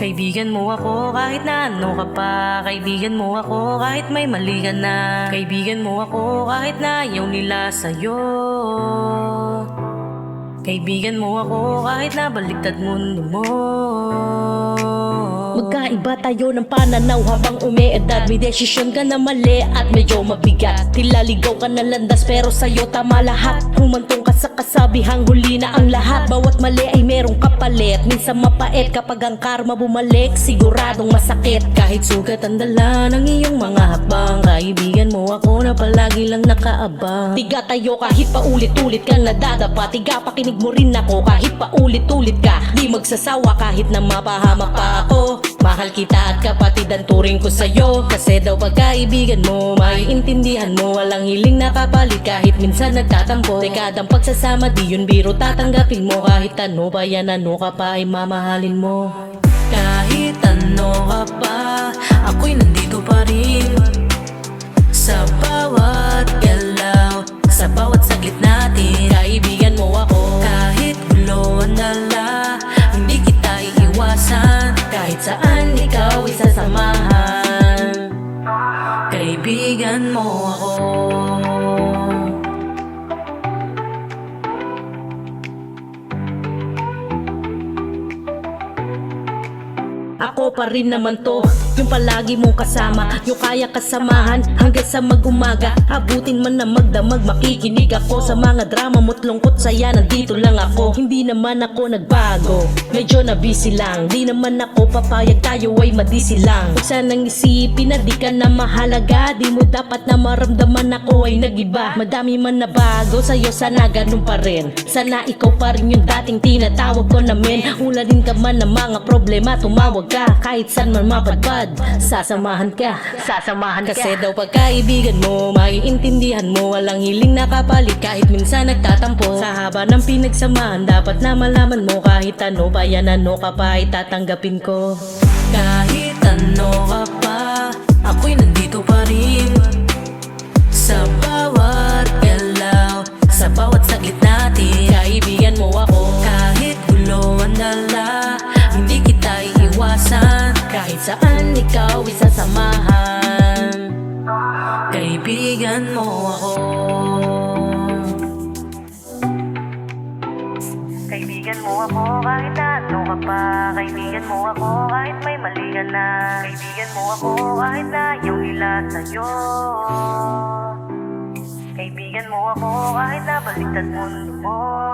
Kaibigan mo ako kahit na ano ka pa. Kaibigan mo ako kahit may mali ka na. Kaibigan mo ako kahit na ayaw nila sa'yo. Kaibigan mo ako kahit na baliktad mundo mo. Magkaiba tayo ng pananaw habang umeedad. May desisyon ka na mali at medyo mabigat. Tila ligaw ka na landas pero sa'yo tama lahat. Humantong ka sa kasabihang huli na ang lahat. Bawat mali ay merong kapalit. Minsan mapait kapag ang karma bumalik, siguradong masakit. Kahit sugat ang dala ng iyong mga habang, kaibigan mo ako na palagi lang nakaabang. Tiga tayo kahit paulit-ulit ka nadadapa. Tiga pakinig mo rin ako kahit paulit-ulit ka. Di magsasawa kahit na mapahamak pa ako. Mahal kita at kapatid ang turing ko sa'yo. Kasi daw pagkaibigan mo, maiintindihan mo. Walang hiling nakapalit kahit minsan nagtatampo. Dekadang pagsasama di yun biro, tatanggapin mo. Kahit ano ba yan, ano ka pa ay mamahalin mo. Kahit ano ka pa, ako'y nandito pa rin. Sa bawat galaw, sa bawat saglit natin. Kaibigan mo ako kahit gulo ang dala. Hindi kita iiwasan, kahit saan ikaw isasamahan. Kaibigan mo ako. Ako pa rin naman to, yung palagi mong kasama, yung kaya kasamahan hanggang sa mag-umaga. Abutin man na magdamag, makikinig ako sa mga drama mo't lungkot, saya nandito lang ako. Hindi naman ako nagbago, medyo na busy lang. Di naman ako papayag tayo ay madisi lang. Huwag sanang isipin na di ka na mahalaga. Di mo dapat na maramdaman ako ay nagiba. Madami man na bago sa'yo, sana ganun pa rin. Sana ikaw pa rin yung dating tinatawag ko na men. Ulanin ka man ng mga problema, tumawag ka. Kahit saan man mapadpad, sasamahan ka. Kasi daw pagkaibigan mo, maiintindihan mo. Walang hiling nakapalit kahit minsan nagtatampo. Sa haba ng pinagsamahan, dapat na malaman mo. Kahit ano ba yan, ano ka pa ay tatanggapin ko. Kahit ano ka pa, ako'y nandito pa rin. Sa bawat galaw, sa bawat saglit natin. Kaibigan mo ako kahit gulo ang dala. Hindi kita iiwasan, kahit saan ikaw isasamahan. Kaibigan mo ako. Kaibigan mo ako kahit ano ka pa. Kaibigan mo ako kahit may mali ka na. Kaibigan mo ako kahit na ayaw nila sa'yo. Kaibigan mo ako kahit na baliktad mundo mo.